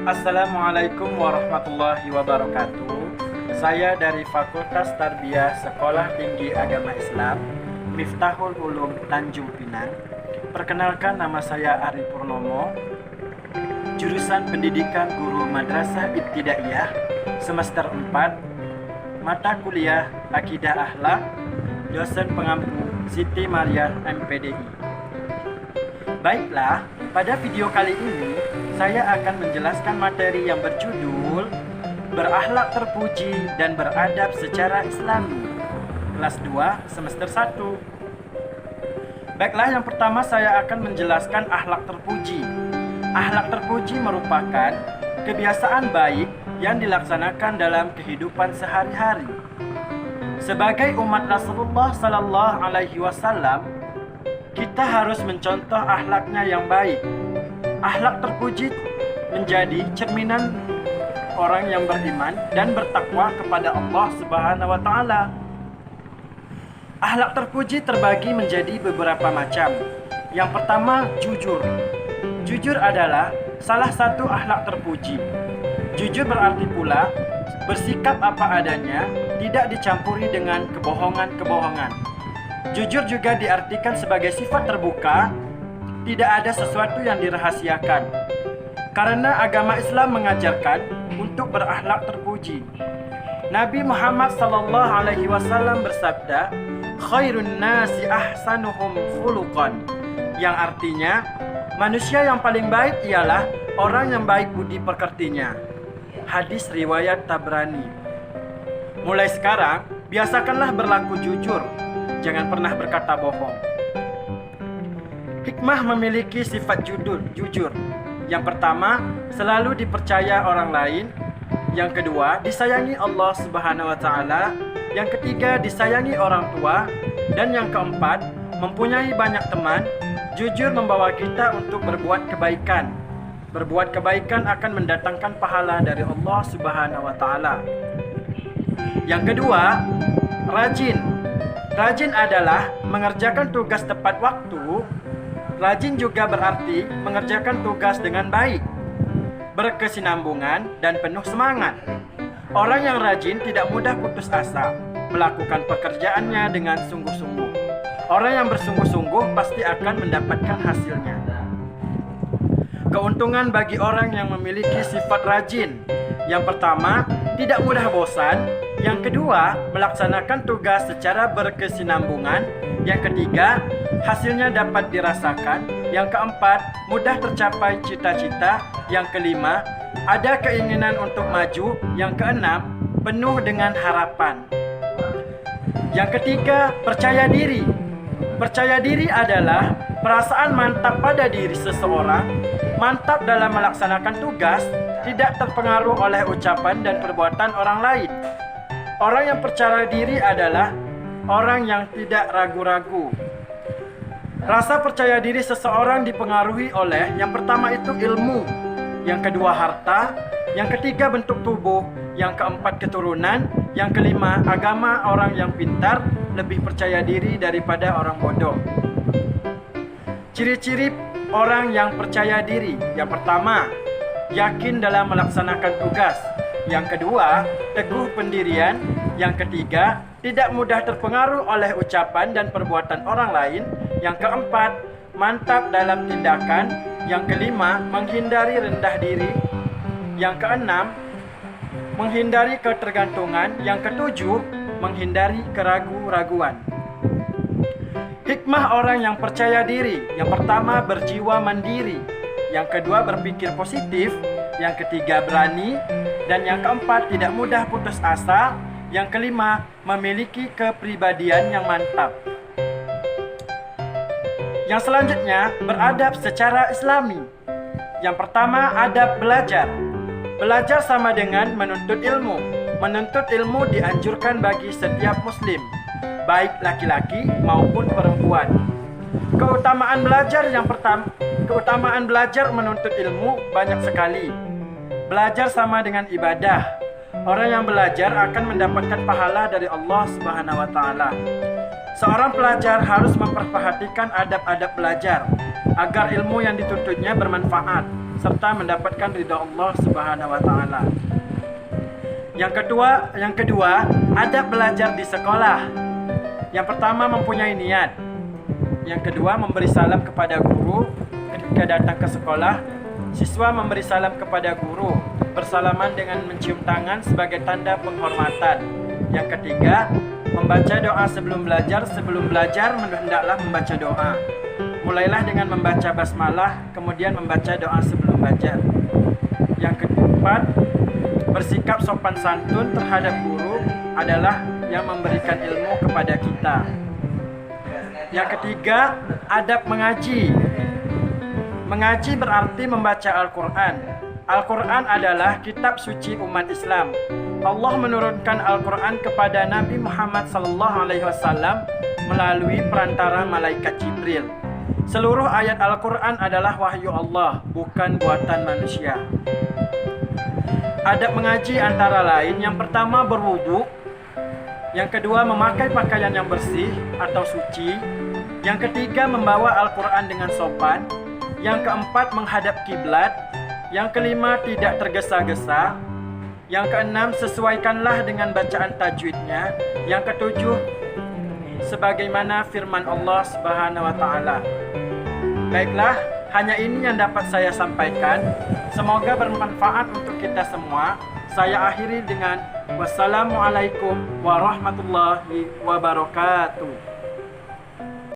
Assalamualaikum warahmatullahi wabarakatuh. Saya dari Fakultas Tarbiyah Sekolah Tinggi Agama Islam Miftahul Ulum Tanjung Pinang. Perkenalkan, nama saya Ari Purnomo, jurusan Pendidikan Guru Madrasah Ibtidaiyah semester 4, mata kuliah Akidah Akhlak, dosen pengampu Siti Maria MPDI. Baiklah, pada video kali ini saya akan menjelaskan materi yang berjudul Berakhlak Terpuji dan Beradab Secara Islami, kelas 2 semester 1. Baiklah, yang pertama saya akan menjelaskan akhlak terpuji. Akhlak terpuji merupakan kebiasaan baik yang dilaksanakan dalam kehidupan sehari-hari. Sebagai umat Rasulullah Sallallahu Alaihi Wasallam, kita harus mencontoh akhlaknya yang baik. Akhlak terpuji menjadi cerminan orang yang beriman dan bertakwa kepada Allah Subhanahu wa taala. Akhlak terpuji terbagi menjadi beberapa macam. Yang pertama, jujur. Jujur adalah salah satu akhlak terpuji. Jujur berarti pula bersikap apa adanya, tidak dicampuri dengan kebohongan-kebohongan. Jujur juga diartikan sebagai sifat terbuka, tidak ada sesuatu yang dirahasiakan. Karena agama Islam mengajarkan untuk berakhlak terpuji. Nabi Muhammad sallallahu alaihi wasallam bersabda, "Khairun nasi ahsanuhum khuluqan," yang artinya manusia yang paling baik ialah orang yang baik budi pekertinya. Hadis riwayat Tabrani. Mulai sekarang, biasakanlah berlaku jujur. Jangan pernah berkata bohong. Hikmah memiliki sifat jujur. Yang pertama, selalu dipercaya orang lain. Yang kedua, disayangi Allah Subhanahu wa taala. Yang ketiga, disayangi orang tua. Dan yang keempat, mempunyai banyak teman. Jujur membawa kita untuk berbuat kebaikan. Berbuat kebaikan akan mendatangkan pahala dari Allah Subhanahu wa taala. Yang kedua, rajin. Rajin adalah mengerjakan tugas tepat waktu. Rajin juga berarti mengerjakan tugas dengan baik, berkesinambungan, dan penuh semangat. Orang yang rajin tidak mudah putus asa, melakukan pekerjaannya dengan sungguh-sungguh. Orang yang bersungguh-sungguh pasti akan mendapatkan hasilnya. Keuntungan bagi orang yang memiliki sifat rajin. Yang pertama, tidak mudah bosan. Yang kedua, melaksanakan tugas secara berkesinambungan. Yang ketiga, hasilnya dapat dirasakan. Yang keempat, mudah tercapai cita-cita. Yang kelima, ada keinginan untuk maju. Yang keenam, penuh dengan harapan. Yang ketiga, percaya diri. Percaya diri adalah perasaan mantap pada diri seseorang, mantap dalam melaksanakan tugas, tidak terpengaruh oleh ucapan dan perbuatan orang lain. Orang yang percaya diri adalah orang yang tidak ragu-ragu. Rasa percaya diri seseorang dipengaruhi oleh yang pertama itu ilmu, yang kedua harta, yang ketiga bentuk tubuh, yang keempat keturunan, yang kelima agama. Orang yang pintar lebih percaya diri daripada orang bodoh. Ciri-ciri orang yang percaya diri. Yang pertama, yakin dalam melaksanakan tugas. Yang kedua, teguh pendirian. Yang ketiga, tidak mudah terpengaruh oleh ucapan dan perbuatan orang lain. Yang keempat, mantap dalam tindakan. Yang kelima, menghindari rendah diri. Yang keenam, menghindari ketergantungan. Yang ketujuh, menghindari keraguan-raguan. Hikmah orang yang percaya diri. Yang pertama, berjiwa mandiri. Yang kedua, berpikir positif. Yang ketiga, berani. Dan yang keempat, tidak mudah putus asa. Yang kelima, memiliki kepribadian yang mantap. Yang selanjutnya, beradab secara Islami. Yang pertama, adab belajar. Belajar sama dengan menuntut ilmu. Menuntut ilmu dianjurkan bagi setiap muslim, baik laki-laki maupun perempuan. Keutamaan belajar yang pertama, keutamaan belajar menuntut ilmu banyak sekali. Belajar sama dengan ibadah. Orang yang belajar akan mendapatkan pahala dari Allah Subhanahu wa taala. Seorang pelajar harus memperhatikan adab-adab belajar agar ilmu yang dituntutnya bermanfaat. serta mendapatkan ridha Allah Subhanahu wa taala. Yang kedua, adab belajar di sekolah. Yang pertama, mempunyai niat. Yang kedua, memberi salam kepada guru ketika datang ke sekolah. Siswa memberi salam kepada guru, bersalaman dengan mencium tangan sebagai tanda penghormatan. Yang ketiga, membaca doa sebelum belajar. Sebelum belajar, hendaklah membaca doa. Mulailah dengan membaca basmalah, kemudian membaca doa sebelum belajar. Yang keempat, bersikap sopan santun terhadap guru adalah yang memberikan ilmu kepada kita. Yang ketiga, adab mengaji. Mengaji berarti membaca Al-Quran. Al-Quran adalah kitab suci umat Islam. Allah menurunkan Al-Quran kepada Nabi Muhammad SAW melalui perantara malaikat Jibril. Seluruh ayat Al-Quran adalah wahyu Allah, bukan buatan manusia. Adab mengaji antara lain, yang pertama berwudu, yang kedua memakai pakaian yang bersih atau suci, yang ketiga membawa Al-Quran dengan sopan, yang keempat menghadap kiblat, yang kelima tidak tergesa-gesa, yang keenam sesuaikanlah dengan bacaan tajwidnya, yang ketujuh sebagaimana firman Allah Subhanahu wa taala. Baiklah, hanya ini yang dapat saya sampaikan. Semoga bermanfaat untuk kita semua. Saya akhiri dengan wassalamualaikum warahmatullahi wabarakatuh.